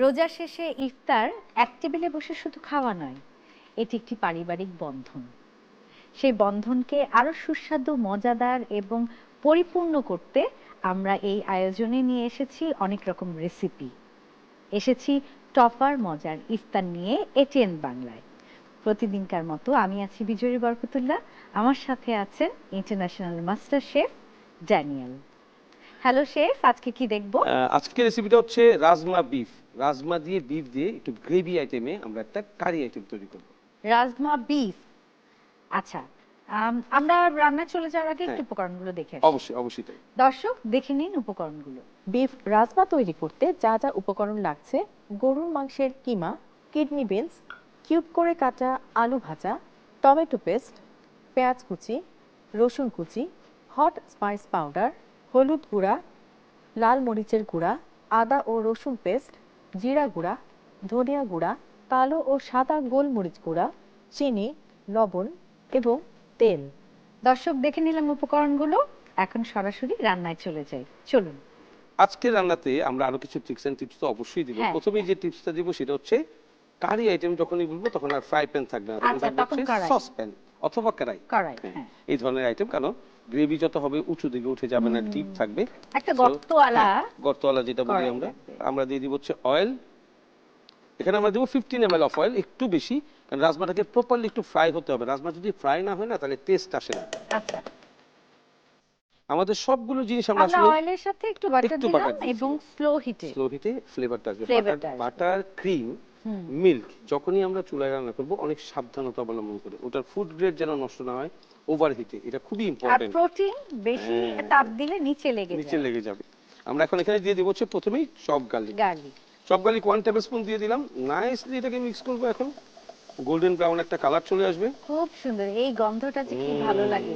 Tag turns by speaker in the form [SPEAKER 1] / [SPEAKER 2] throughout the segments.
[SPEAKER 1] রোজা শেষে ইফতার এক টেবিলে বসে শুধু খাওয়া নয়, এটি একটি পারিবারিক বন্ধন। সেই বন্ধনকে আরো সুস্বাদু, মজাদার এবং পরিপূর্ণ করতে আমরা এই আয়োজনে নিয়ে এসেছি অনেক রকম রেসিপি। এসেছি টপার মজার ইফতার নিয়ে এটিএন বাংলায়। প্রতিদিনকার মতো আমি আছি বিজয়ী বরকতুল্লাহ, আমার সাথে আছেন international master chef Daniel. Hello chef, আজকে কি দেখব?
[SPEAKER 2] আজকের রেসিপিটা হচ্ছে রাজমা বিফ। রাজমা দিয়ে বিফ দিয়ে একটু গ্রেভি আইটেমে আমরা একটা কারি আইটেম তৈরি করব।
[SPEAKER 1] রাজমা বিফ, আচ্ছা। আমরা রান্না চলে যাওয়ার আগে একটু
[SPEAKER 2] হ্যাঁ,
[SPEAKER 1] উপকরণগুলো দেখে আসি।
[SPEAKER 2] অবশ্যই অবশ্যই তাই।
[SPEAKER 1] দর্শক দেখে নিন উপকরণগুলো।
[SPEAKER 3] বিফ রাজমা তৈরি করতে যা যা উপকরণ লাগছে: গরুর মাংসের কিমা, কিডনি বিনস, কিউব করে কাটা আলু ভাজা, টমেটো পেস্ট, পেঁয়াজ কুচি, রসুন কুচি, হট স্পাইস পাউডার, হলুদ গুঁড়া, লাল মরিচের গুঁড়া, আদা ও রসুন পেস্ট, জিরা গুঁড়া, ধনিয়া গুঁড়া, কালো ও সাদা গোলমরিচ গুঁড়া, চিনি, লবণ এবং তেল।
[SPEAKER 1] দর্শক দেখে নিলাম উপকরণগুলো, এখন সরাসরি রান্নায় চলে যাই, চলুন।
[SPEAKER 2] আজকের রান্নাতে আমরা আরো কিছু ট্রিক্স এন্ড টিপস তো অবশ্যই দিব।
[SPEAKER 1] হ্যাঁ,
[SPEAKER 2] প্রথমেই যে টিপসটা দিব সেটা হচ্ছে কারি আইটেম যখনই বলবো তখন আর ফ্রাই প্যান থাকবে না,
[SPEAKER 1] আচ্ছা, তখন কড়াই।
[SPEAKER 2] সস প্যান অথবা কড়াই।
[SPEAKER 1] কড়াই,
[SPEAKER 2] হ্যাঁ,
[SPEAKER 1] হ্যাঁ।
[SPEAKER 2] এই ধরনের আইটেম, কারণ গ্রেভি যত হবে উঁচু দিকে উঠে যাবে না, ডিপ থাকবে।
[SPEAKER 1] একটা গর্তওয়ালা
[SPEAKER 2] গর্তওয়ালা যেটা বলি
[SPEAKER 1] কড়াই
[SPEAKER 2] আমরা।
[SPEAKER 1] লাগবে।
[SPEAKER 2] আমরা দিয়ে দিব হচ্ছে অয়েল। এখানে আমরা দেবো 15 ml অফ অয়েল, একটু বেশি, কারণ রাজমাটাকে প্রপারলি একটু ফ্রাই হতে হবে। রাজমা যদি ফ্রাই না হয় না তাহলে টেস্ট আসে না।
[SPEAKER 1] আচ্ছা,
[SPEAKER 2] আমাদের সবগুলো জিনিস আমরা
[SPEAKER 1] আমরা
[SPEAKER 2] আসলে
[SPEAKER 1] অয়েলের সাথে একটু বাটার
[SPEAKER 2] একটু
[SPEAKER 1] দিলাম
[SPEAKER 2] butter দিচ্ছি।
[SPEAKER 1] এবং স্লো হিটে।
[SPEAKER 2] স্লো হিটে ফ্লেভারটা আসবে।
[SPEAKER 1] Flavorটা আসবে।
[SPEAKER 2] বাটার, ক্রিম, মিল্ক যখনই আমরা চুলায় রান্না করব অনেক সাবধানতা অবলম্বন করে, ওটার ফুড গ্রেড যেন নষ্ট না হয় ওভার হিটে, এটা খুবই
[SPEAKER 1] আর
[SPEAKER 2] ইম্পর্টেন্ট।
[SPEAKER 1] প্রোটিন বেশি
[SPEAKER 2] হ্যাঁ।
[SPEAKER 1] তাপ দিলে নিচে লেগে
[SPEAKER 2] নিচে
[SPEAKER 1] যায়।
[SPEAKER 2] লেগে যাবে। আমরা এখন এখানে দিয়ে দিব হচ্ছে প্রথমেই chop garlic.
[SPEAKER 1] Garlic,
[SPEAKER 2] chop garlic 1 tablespoon দিয়ে দিলাম। নাইসলি এটাকে মিক্স করব। এখন গোল্ডেন ব্রাউন একটা কালার চলে আসবে।
[SPEAKER 1] খুব সুন্দর, এই গন্ধটা যে কি ভালো লাগে।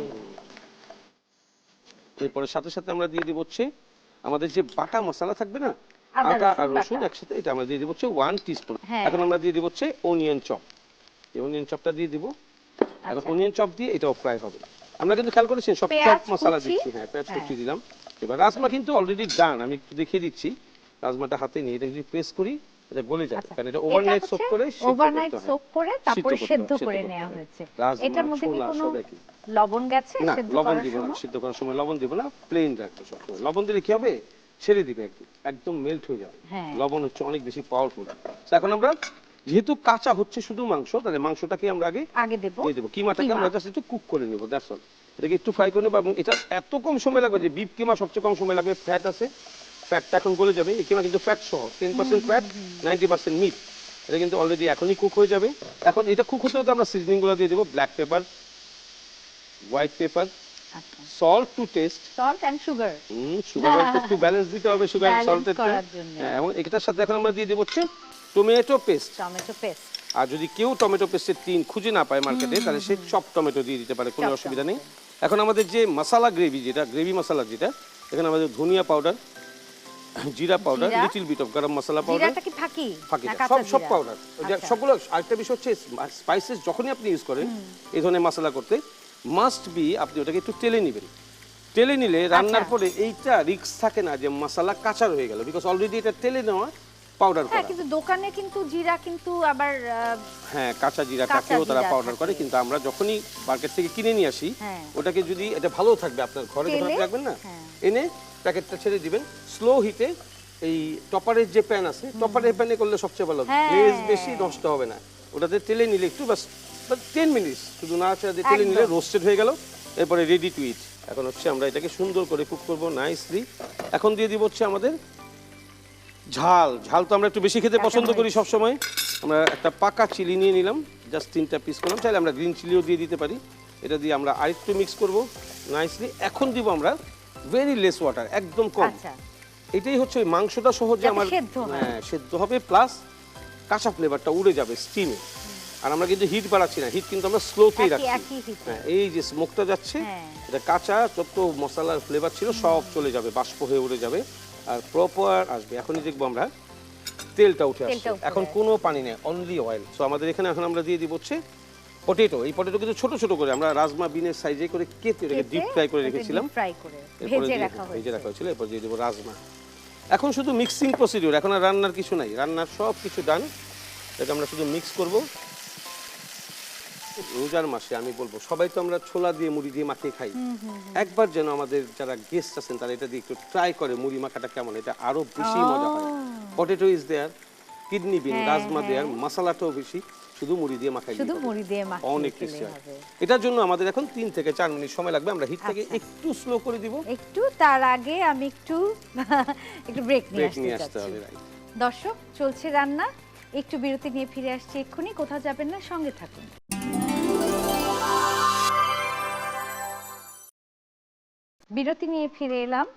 [SPEAKER 2] এরপরে সাথে সাথে আমরা দিয়ে দিব হচ্ছে আমাদের যে বাটা মশলা থাকবে না,
[SPEAKER 1] আদা,
[SPEAKER 2] আদা আর
[SPEAKER 1] রসুন
[SPEAKER 2] রসুন
[SPEAKER 1] বাটা।
[SPEAKER 2] একসাথে, এটা আমরা দিয়ে দিব হচ্ছে 1 টিস্পুন।
[SPEAKER 1] হ্যাঁ।
[SPEAKER 2] এখন আমরা দিয়ে দিব হচ্ছে অনিয়ন চপ। এই অনিয়ন চপটা দিয়ে দিব। এখন
[SPEAKER 1] আচ্ছা।
[SPEAKER 2] অনিয়ন চপ দিয়ে এটাও ফ্রাই হবে। আমরা কিন্তু খেয়াল করেছি সব
[SPEAKER 1] পেঁয়াজ
[SPEAKER 2] চপ মশলা
[SPEAKER 1] কুচি।
[SPEAKER 2] দিচ্ছি। হ্যাঁ, পেঁয়াজ
[SPEAKER 1] হ্যাঁ।
[SPEAKER 2] কুচি দিলাম। এবার রাজমা কিন্তু অলরেডি ডান, আমি একটু দেখিয়ে দিচ্ছি। রাজমাটা হাতে নিয়ে এটা যদি প্রেস করি এটা গলে যাবে,
[SPEAKER 1] আচ্ছা,
[SPEAKER 2] কারণ এটা ওভারনাইট সোক করে
[SPEAKER 1] ওভারনাইট সোক করে তারপরে সেদ্ধ করে
[SPEAKER 2] করতে
[SPEAKER 1] নেওয়া
[SPEAKER 2] হয়।
[SPEAKER 1] হয়েছে।
[SPEAKER 2] রাজমা,
[SPEAKER 1] এটার মধ্যে কি
[SPEAKER 2] ছোলা
[SPEAKER 1] কোনো
[SPEAKER 2] সব একই।
[SPEAKER 1] লবণ গেছে
[SPEAKER 2] না,
[SPEAKER 1] সেদ্ধ
[SPEAKER 2] লবণ
[SPEAKER 1] করার
[SPEAKER 2] দিব না,
[SPEAKER 1] সময়?
[SPEAKER 2] সিদ্ধ করার সময় লবণ দিব না, প্লেন রাখবো সবসময়। লবণ দিলে কি হবে, ছেড়ে দিবে, একদম একদম মেল্ট হয়ে যাবে।
[SPEAKER 1] হ্যাঁ।
[SPEAKER 2] লবণ হচ্ছে অনেক বেশি পাওয়ারফুল। এখন আমরা যেহেতু কাঁচা হচ্ছে শুধু মাংস, তাহলে মাংসটাকে আমরা
[SPEAKER 1] আগে দেব
[SPEAKER 2] দিয়ে দেবো। কিমাটাকে
[SPEAKER 1] কিমা।
[SPEAKER 2] আমরা জাস্ট একটু কুক করে নেবো, দ্যাটস অল। এটাকে একটু ফ্রাই করে নেবো, এবং এটা এত কম সময় লাগবে যে বিফ কিমা সবচেয়ে কম সময় লাগবে। ফ্যাট আছে, ফ্যাটটা এখন গলে যাবে। এই কিমা কিন্তু ফ্যাট সহ, 10% ফ্যাট, 90% মিট। এটা কিন্তু অলরেডি এখনই কুক হয়ে যাবে। এখন এটা কুক হতে হতে আমরা সিজনিং গুলো দিয়ে দেবো। Black pepper, white pepper, salt to taste.
[SPEAKER 1] Salt and sugar
[SPEAKER 2] sugar একটু ব্যালেন্স দিতে হবে, সুগার
[SPEAKER 1] Balance
[SPEAKER 2] সল্টের।
[SPEAKER 1] করার জন্য।
[SPEAKER 2] এবং এটার সাথে এখন আমরা দিয়ে দেবো হচ্ছে টমেটো পেস্ট।
[SPEAKER 1] Tomato paste.
[SPEAKER 2] আর যদি কেউ টমেটো পেস্টের টিন খুঁজে না পায় মার্কেটে, তাহলে সে চপ টমেটো দিয়ে দিতে পারে, কোনো
[SPEAKER 1] চপ
[SPEAKER 2] অসুবিধা নেই।
[SPEAKER 1] টমেটো।
[SPEAKER 2] এখন আমাদের যে মশলা গ্রেভি, যেটা গ্রেভি মশলা, যেটা এখানে আমাদের ধনিয়া পাউডার, জিরা পাউডার,
[SPEAKER 1] জিরা।
[SPEAKER 2] লিটল বিট অফ গরম মশলা পাউডার,
[SPEAKER 1] জিরাটা কি ফাঁকি
[SPEAKER 2] ফাঁকি
[SPEAKER 1] না
[SPEAKER 2] সব
[SPEAKER 1] কাঁচা
[SPEAKER 2] সব
[SPEAKER 1] জিরা?
[SPEAKER 2] পাউডার,
[SPEAKER 1] আচ্ছা।
[SPEAKER 2] সবগুলো। আরেকটা বিষয় হচ্ছে স্পাইসেস যখনই আপনি ইউজ করেন এই ধরনের মশলা করতে, মাস্ট বি আপনি ওটাকে একটু তেলে নেবেন। তেলে নিলে রান্নার
[SPEAKER 1] আচ্ছা।
[SPEAKER 2] পরে এইটা রিস্ক থাকে না যে মশলা কাঁচা রয়ে গেল, বিকজ অলরেডি এটা তেলে নেওয়া পাউডার
[SPEAKER 1] হ্যাঁ,
[SPEAKER 2] করা।
[SPEAKER 1] কিন্তু দোকানে কিন্তু জিরা কিন্তু আবার
[SPEAKER 2] হ্যাঁ, কাঁচা জিরাটাকেও
[SPEAKER 1] কাঁচা
[SPEAKER 2] তারা
[SPEAKER 1] জিরা
[SPEAKER 2] পাউডার করে,
[SPEAKER 1] থাকে।
[SPEAKER 2] কিন্তু আমরা যখনই মার্কেট থেকে কিনে নিয়ে আসি,
[SPEAKER 1] হ্যাঁ।
[SPEAKER 2] ওটাকে যদি এটা ভালো থাকবে আপনার ঘরে যখন
[SPEAKER 1] তেলে?
[SPEAKER 2] আপনি রাখবেন না,
[SPEAKER 1] হ্যাঁ।
[SPEAKER 2] এনে প্যাকেটটা ছেড়ে দিবেন স্লো হিটে। এই টপারের যে প্যান আছে, টপারের প্যানে করলে সবচেয়ে ভালো,
[SPEAKER 1] হ্যাঁ।
[SPEAKER 2] গ্লেজ বেশি নষ্ট হবে না। ওটাতে তেলে নিলে একটু বাস 10 মিনিট শুধু নাড়াচাড়া দিয়ে তেলে
[SPEAKER 1] একদম।
[SPEAKER 2] নিলে রোস্টেড হয়ে গেল। এরপরে রেডি টু ইট। এখন হচ্ছে আমরা এটাকে সুন্দর করে কুক করবো নাইসলি। এখন দিয়ে দিব হচ্ছে আমাদের ঝাল। ঝাল তো আমরা একটু বেশি খেতে পছন্দ করি সব সময়। আমরা একটা পাকা চিলি নিয়ে নিলাম, জাস্ট 3টা পিস করলাম। চাইলে আমরা গ্রিন চিলিও দিয়ে দিতে পারি। এটা দিয়ে আমরা আরেকটু মিক্স করব নাইসলি। এখন দিব আমরা ভেরি লেস ওয়াটার, একদম কম।
[SPEAKER 1] আচ্ছা,
[SPEAKER 2] এটাই হচ্ছে ওই মাংসটা সহজে
[SPEAKER 1] যাতে
[SPEAKER 2] আমার
[SPEAKER 1] সেদ্ধ হয়।
[SPEAKER 2] হ্যাঁ সেদ্ধ হবে, প্লাস কাঁচা ফ্লেভারটা উড়ে যাবে স্টিমে। আর আমরা কিন্তু হিট বাড়াচ্ছি না, হিট কিন্তু আমরা স্লোতেই রাখছি।
[SPEAKER 1] একই হিটে।
[SPEAKER 2] হ্যাঁ, এই যে স্মোকটা যাচ্ছে,
[SPEAKER 1] হ্যাঁ।
[SPEAKER 2] এটা কাঁচা যত মশলার ফ্লেভার ছিল সব চলে যাবে, বাষ্প হয়ে উড়ে যাবে, আর প্রপার আসবে। এখনই দেখবো আমরা তেলটা উঠে আসছে।
[SPEAKER 1] তেলটা উঠে
[SPEAKER 2] এখন
[SPEAKER 1] আসছে।
[SPEAKER 2] কোনো পানি নেই, অনলি অয়েল। সো আমাদের এখানে এখন আমরা দিয়ে দিব হচ্ছে পটেটো। এই পটেটো কিন্তু ছোট ছোট করে আমরা রাজমা বিনের সাইজে করে কেটে এটাকে ডিপ ফ্রাই করে রেখেছিলাম।
[SPEAKER 1] ফ্রাই করে
[SPEAKER 2] এরপরে
[SPEAKER 1] ভেজে
[SPEAKER 2] দিয়ে-
[SPEAKER 1] রাখা
[SPEAKER 2] ভেজে রাখা
[SPEAKER 1] হয়েছে।
[SPEAKER 2] হয়েছিল। এরপর দিয়ে দেবো রাজমা। এখন শুধু মিক্সিং প্রসিডিউর, এখন আর রান্নার কিছু নাই, রান্নার সব কিছু ডান। এটা আমরা শুধু মিক্স করব। রোজার মাসে আমি বলবো সবাই তো আমরা ছোলা দিয়ে মুড়ি দিয়ে মাখিয়ে খাই, একবার যেন আমাদের যারা গেস্ট আছেন তারা এটা দিয়ে একটু ট্রাই করে মুড়ি মাখাটা কেমন, এটা আরো বেশি মজা হয়। Potato is there, kidney bean,
[SPEAKER 1] হ্যাঁ,
[SPEAKER 2] রাজমা
[SPEAKER 1] হ্যাঁ।
[SPEAKER 2] দেয়ার, মশলাটাও বেশি, শুধু মুড়ি দিয়ে মাখাই
[SPEAKER 1] শুধু
[SPEAKER 2] দিতে হবে।
[SPEAKER 1] মুড়ি দিয়ে মাখিয়ে
[SPEAKER 2] অনেক
[SPEAKER 1] খেলে
[SPEAKER 2] টেস্টি হয়।
[SPEAKER 1] হবে।
[SPEAKER 2] এটার জন্য আমাদের এখন 3 থেকে 4 মিনিট সময় লাগবে। আমরা হিটটাকে
[SPEAKER 1] আচ্ছা।
[SPEAKER 2] একটু স্লো করে দিব,
[SPEAKER 1] একটু তার আগে আমি একটু একটু ব্রেক
[SPEAKER 2] ব্রেক নিয়ে
[SPEAKER 1] নিয়ে
[SPEAKER 2] আসতে
[SPEAKER 1] আসতে
[SPEAKER 2] হবে।
[SPEAKER 1] চাচ্ছি।
[SPEAKER 2] right?
[SPEAKER 1] দর্শক, চলছে রান্না, একটু বিরতি নিয়ে ফিরে আসছি এক্ষুনি, কোথাও যাবেন না, সঙ্গে থাকুন। বিরতি নিয়ে ফিরে এলাম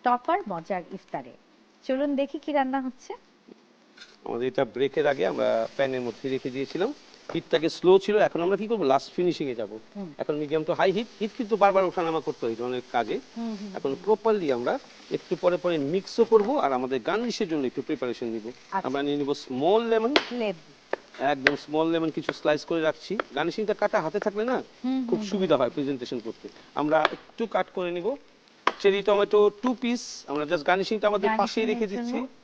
[SPEAKER 1] টপার মজার ইফতারে। চলুন দেখি কি রান্না হচ্ছে।
[SPEAKER 2] আমাদের এটা ব্রেকের আগে আমরা প্যানের মধ্যে রেখে দিয়েছিলাম, হিটটাকে স্লো ছিল। এখন আমরা কি করব, লাস্ট ফিনিশিং এ যাব। এখন medium to high heat, heat কিন্তু বারবার ওঠানামা করতে হয় অনেক কাজে। এখন প্রপারলি আমরা একটু পরে পরে মিক্সও করব, আর আমাদের গার্নিশের জন্য একটু প্রিপারেশন নিব।
[SPEAKER 1] আচ্ছা।
[SPEAKER 2] আমরা নিয়ে নিব স্মল লেমন,
[SPEAKER 1] লেবু।
[SPEAKER 2] একদম স্মল লেমন কিছু স্লাইস করে রাখছি। গার্নিশিংটা কাটা হাতে থাকলে না খুব সুবিধা হয় প্রেজেন্টেশন করতে। আমরা একটু কাট করে নিব চেরি টমেটো 2 পিস, আমরা জাস্ট গার্নিশিংটা আমাদের পাশেই রেখে
[SPEAKER 1] গার্নিশিংয়ের
[SPEAKER 2] দিচ্ছি।
[SPEAKER 1] জন্য।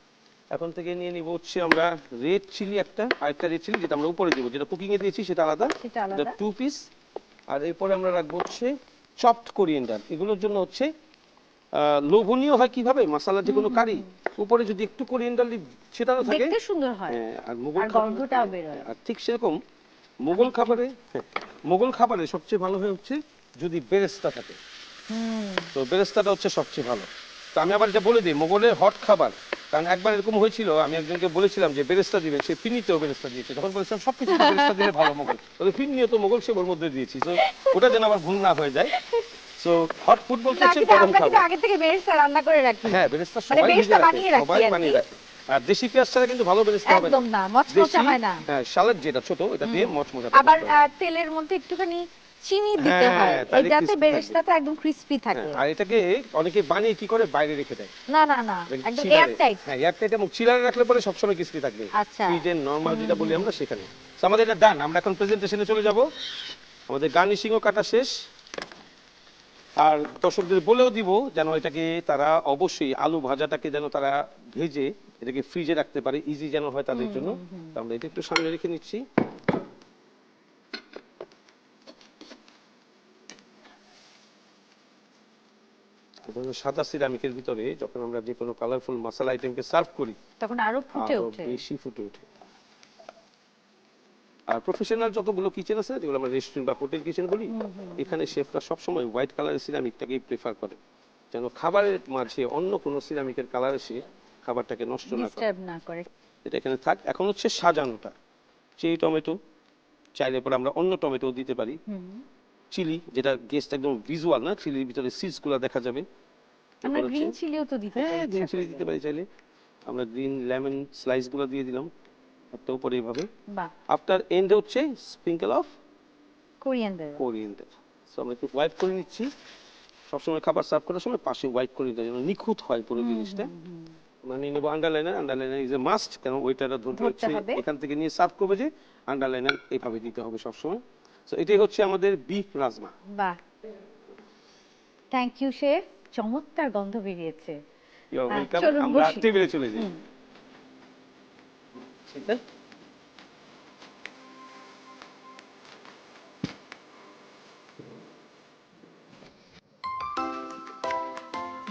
[SPEAKER 2] এখন থেকে নিয়ে নিব হচ্ছে আমরা রেড চিলি একটা, আরেকটা রেড চিলি যেটা আমরা উপরে দিব, যেটা কুকিং এ দিয়েছি সেটা আলাদা,
[SPEAKER 1] সেটা আলাদা।
[SPEAKER 2] 2 পিস। আর এরপরে আমরা রাখবো হচ্ছে চপড কোরিয়েন্ডার। এগুলোর জন্য হচ্ছে লোভনীয় হয় কিভাবে মশলা, যে কোনো কারি উপরে যদি একটু কোরিয়েন্ডার ছেটানো থাকে,
[SPEAKER 1] দেখতে সুন্দর হয়,
[SPEAKER 2] হ্যাঁ, আর মোগল
[SPEAKER 1] আর
[SPEAKER 2] খাবার,
[SPEAKER 1] গন্ধটাও বেরোয়।
[SPEAKER 2] আর ঠিক সেরকম মোগল খাবারে, মোগল খাবারে সবচেয়ে ভালো হয় হচ্ছে যদি বেরেস্তা থাকে, তো বেরেস্তাটা হচ্ছে সবচেয়ে ভালো। তো আমি আবার এটা বলে দিই, মোগলের হট খাবার, কারণ একবার এরকম হয়েছিল, আমি একজনকে বলেছিলাম যে বেরেস্তা দিবেন, সে ফিনিতেও বেরেস্তা দিয়েছে। তখন বলেছিলাম সবকিছু বেরেস্তা দিলে ভালো মোগল, তবে ফিনিও তো মোগল, সে ওর মধ্যে দিয়েছি। তো ওটা যেন আবার ভুল না হয়ে যায়। সো হট ফুড বলতে হচ্ছে গরম
[SPEAKER 1] আমরা কিন্তু
[SPEAKER 2] খাবার।
[SPEAKER 1] আগে থেকে বেরেস্তা রান্না করে রাখি।
[SPEAKER 2] হ্যাঁ, বেরেস্তা
[SPEAKER 1] মানে
[SPEAKER 2] সবাই
[SPEAKER 1] বেরেস্তা
[SPEAKER 2] নিজে রাখে,
[SPEAKER 1] বানিয়ে রাখি
[SPEAKER 2] সবাই
[SPEAKER 1] আর কি।
[SPEAKER 2] বানিয়ে রাখে। আর দেশি পেঁয়াজ ছাড়া কিন্তু ভালো বেরেস্তা হবে
[SPEAKER 1] একদম না, মচমচে হয় না।
[SPEAKER 2] হ্যাঁ, সালাদ যেটা ছোট এটা দিয়ে মচমচা
[SPEAKER 1] আবার
[SPEAKER 2] করতে হবে।
[SPEAKER 1] তেলের মধ্যে একটুখানি চিনি দিতে
[SPEAKER 2] হ্যাঁ,
[SPEAKER 1] হয়,
[SPEAKER 2] তাহলে
[SPEAKER 1] এটাতে
[SPEAKER 2] crispy
[SPEAKER 1] বেরেস্তাটা একদম ক্রিস্পি থাকে।
[SPEAKER 2] হ্যাঁ, আর এটাকে অনেকে বানিয়ে কি করে বাইরে রেখে দেয়,
[SPEAKER 1] না না না, একদম
[SPEAKER 2] চিলারে।
[SPEAKER 1] Air tight.
[SPEAKER 2] হ্যাঁ, এয়ারটাইট এবং চিলারে রাখলে পরে সবসময় ক্রিস্পি থাকবে।
[SPEAKER 1] আচ্ছা।
[SPEAKER 2] ফ্রিজে নরমাল যেটা বলি আমরা সেখানে। So, আমাদের এটা ডান, আমরা এখন প্রেজেন্টেশনে চলে যাব। আমাদের গার্নিশিংও কাটা শেষ। আর দর্শকদের বলেও দিব যেন এটাকে তারা অবশ্যই আলু ভাজাটাকে যেন তারা ভেজে এটাকে ফ্রিজে রাখতে পারে, ইজি যেন হয় তাদের জন্য। তো আমরা এটা একটু সামনে রেখে নিচ্ছি। সাদা সিরামিকের ভিতরে যখন আমরা যে কোনো কালারফুল মশলা আইটেমকে সার্ভ করি
[SPEAKER 1] তখন আরো ফুটে
[SPEAKER 2] আরো
[SPEAKER 1] ওঠে।
[SPEAKER 2] বেশি ফুটে ওঠে। আর প্রফেশনাল যতগুলো কিচেন আছে, যেগুলো আমরা রেস্টুরেন্ট বা হোটেল কিচেন বলি, এখানে শেফরা সবসময় হোয়াইট কালারের সিরামিকটাকেই প্রেফার করে, যেন খাবারের মাঝে অন্য কোনো সিরামিকের কালার এসে খাবারটাকে নষ্ট না করে।
[SPEAKER 1] ডিস্টার্ব না করে।
[SPEAKER 2] এটা এখানে থাক। এখন হচ্ছে সাজানোটা, চেরি টমেটো, চাইলে পরে আমরা অন্য টমেটো দিতে পারি, চিলি যেটা গেস্ট একদম ভিজুয়াল না, চিলির ভিতরে সিডস গুলো দেখা যাবে।
[SPEAKER 1] আমরা
[SPEAKER 2] এরপর
[SPEAKER 1] গ্রিন
[SPEAKER 2] হচ্ছে-
[SPEAKER 1] চিলিও তো দিতে
[SPEAKER 2] হ্যাঁ,
[SPEAKER 1] পারি।
[SPEAKER 2] গ্রিন চিলি দিতে পারি চাইলে। আমরা গ্রিন লেমন স্লাইস গুলো দিয়ে দিলাম একটা উপরে এইভাবে।
[SPEAKER 1] বাহ,
[SPEAKER 2] আফটার এন্ড হচ্ছে sprinkle of
[SPEAKER 1] coriander.
[SPEAKER 2] Coriander. So আমরা একটু হোয়াইট করে নিচ্ছি। সবসময় খাবার সার্ভ করার সময় পাশে হোয়াইট করে দিতে হয়, যেন নিখুঁত হয় পুরো জিনিসটা। মানে নেব আন্ডারলাইনার, আন্ডারলাইনার ইজ এ মাস্ট, কেন ওইটারা ধরতে
[SPEAKER 1] ধরতে
[SPEAKER 2] হচ্ছে
[SPEAKER 1] হবে।
[SPEAKER 2] এখান থেকে নিয়ে সার্ভ করবে, যে আন্ডারলাইনার এইভাবে দিতে হবে সবসময়। সো এটাই হচ্ছে আমাদের বিফ রাজমা।
[SPEAKER 1] বাহ, থ্যাংক ইউ শেফ, চমৎকার গন্ধ বেরিয়েছে।
[SPEAKER 2] You are welcome.
[SPEAKER 1] চলুন
[SPEAKER 2] আমরা
[SPEAKER 1] বসি।
[SPEAKER 2] টেবিলে চলে যাই। ঠিক আছে।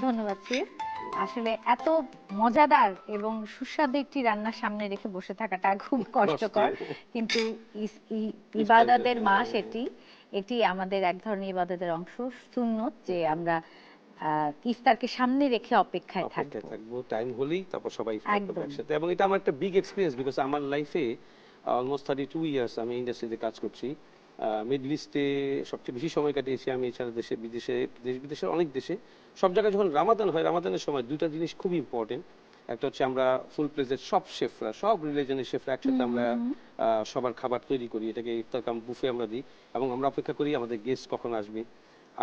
[SPEAKER 1] ধন্যবাদ শেফ। আসলে এত মজাদার এবং সুস্বাদু একটি রান্নার সামনে রেখে বসে থাকাটা খুব কষ্টকর, কিন্তু ইবাদতের মাস এটি, এটি আমাদের এক ধরনের ইবাদতের অংশ, সুন্নত, যে আমরা ইফতারকে সামনে রেখে অপেক্ষায় থাকবো।
[SPEAKER 2] থাকবো টাইম হলেই, তারপর সবাই ইফতার করবে
[SPEAKER 1] একদম।
[SPEAKER 2] একসাথে। এবং এটা আমার একটা বিগ এক্সপিরিয়েন্স, বিকজ আমার লাইফে অলমোস্ট 32 ইয়ার্স আমি ইন্ডাস্ট্রিতে কাজ করছি। মিডল ইস্টে সবচেয়ে বেশি সময় কাটিয়েছি আমি, এছাড়া দেশে বিদেশে, দেশ বিদেশের অনেক দেশে। সব জায়গায় যখন রামাদান হয়, রামাদানের সময় দুইটা জিনিস খুব ইম্পর্টেন্ট। একটা হচ্ছে আমরা ফুল প্লেজের সব শেফরা, সব রিলিজনের শেফরা একসাথে আমরা সবার খাবার তৈরি করি, এটাকে ইফতার কাম বুফে আমরা দিই। এবং আমরা অপেক্ষা করি আমাদের গেস্ট কখন আসবে,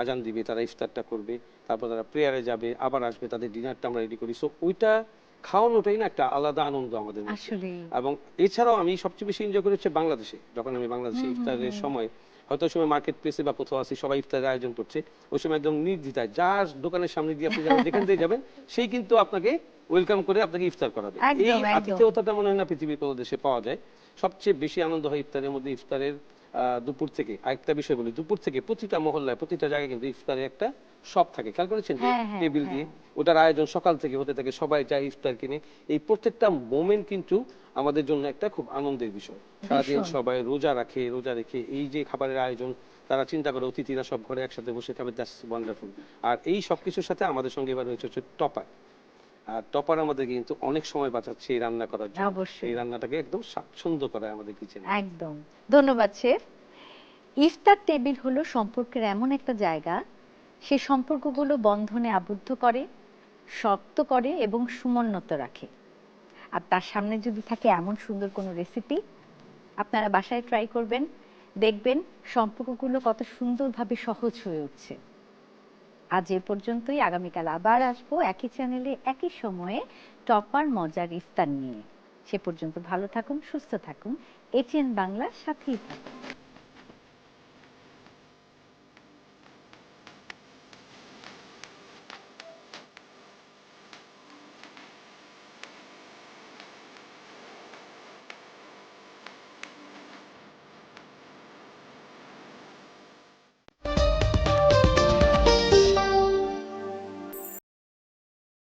[SPEAKER 2] আজান দিবে, তারা ইফতারটা করবে, তারপর তারা প্রেয়ারে যাবে, আবার আসবে, তাদের ডিনারটা আমরা রেডি করি। সো ওইটা খাওয়ানোটাই না একটা আলাদা আনন্দ আমাদের মধ্যে।
[SPEAKER 1] আসলে
[SPEAKER 2] এবং এছাড়াও আমি সবচেয়ে বেশি এনজয় করি হচ্ছে বাংলাদেশে, যখন আমি বাংলাদেশে ইফতারের সময়, হয়তো ওই সময় মার্কেট প্লেসে বা কোথাও আসি, সবাই ইফতারের আয়োজন করছে, ওই সময় একদম নির্দ্বিধায় যার দোকানের সামনে দিয়ে আপনি যেখান দিয়ে যাবেন, সেই কিন্তু আপনাকে ওয়েলকাম করে আপনাকে ইফতার করাবে। এই
[SPEAKER 1] একদম, একদম।
[SPEAKER 2] আতিথেয়তাটা মনে হয় না পৃথিবীর কোনো দেশে পাওয়া যায়। সবচেয়ে বেশি আনন্দ হয় ইফতারের মধ্যে। ইফতারের দুপুর থেকে আরেকটা বিষয় বলি, দুপুর থেকে প্রতিটা মহল্লায় প্রতিটা জায়গায় কিন্তু ইফতারের একটা শপ থাকে, খেয়াল করেছেন? যে
[SPEAKER 1] হ্যাঁ, হ্যাঁ,
[SPEAKER 2] টেবিল
[SPEAKER 1] হ্যাঁ।
[SPEAKER 2] দিয়ে ওটার আয়োজন সকাল থেকে হতে থাকে, সবাই যায় ইফতার কিনে। এই প্রত্যেকটা মোমেন্ট কিন্তু আমাদের জন্য একটা খুব আনন্দের বিষয়। সারাদিন
[SPEAKER 1] ভীষণ।
[SPEAKER 2] সবাই রোজা রাখে, রোজা রেখে এই যে খাবারের আয়োজন, তারা চিন্তা করে অতিথিরা সব ঘরে একসাথে বসে খাবে, দ্যাটস ওয়ান্ডারফুল। আর এই সব কিছুর সাথে আমাদের সঙ্গে এবার হচ্ছে টপার। আর টপার আমাদের কিন্তু অনেক সময় বাঁচাচ্ছে এই রান্না করার জন্য।
[SPEAKER 1] অবশ্যই।
[SPEAKER 2] এই রান্নাটাকে একদম স্বাচ্ছন্দ্য করায় আমাদের কিচেনে।
[SPEAKER 1] একদম। ধন্যবাদ শেফ। ইফতার টেবিল হলো সম্পর্কের এমন একটা জায়গা, সে সম্পর্কগুলো বন্ধনে আবদ্ধ করে, শক্ত করে এবং সমুন্নত রাখে। আর তার সামনে যদি থাকে এমন সুন্দর কোনো রেসিপি, আপনারা বাসায় ট্রাই করবেন, দেখবেন সম্পর্কগুলো কত সুন্দরভাবে সহজ হয়ে উঠছে। আজ এ পর্যন্তই। আগামীকাল আবার আসবো একই চ্যানেলে একই সময়ে টপার মজার ইফতার নিয়ে। সে পর্যন্ত ভালো থাকুন, সুস্থ থাকুন। এটিএন বাংলার সাথেই থাকুন।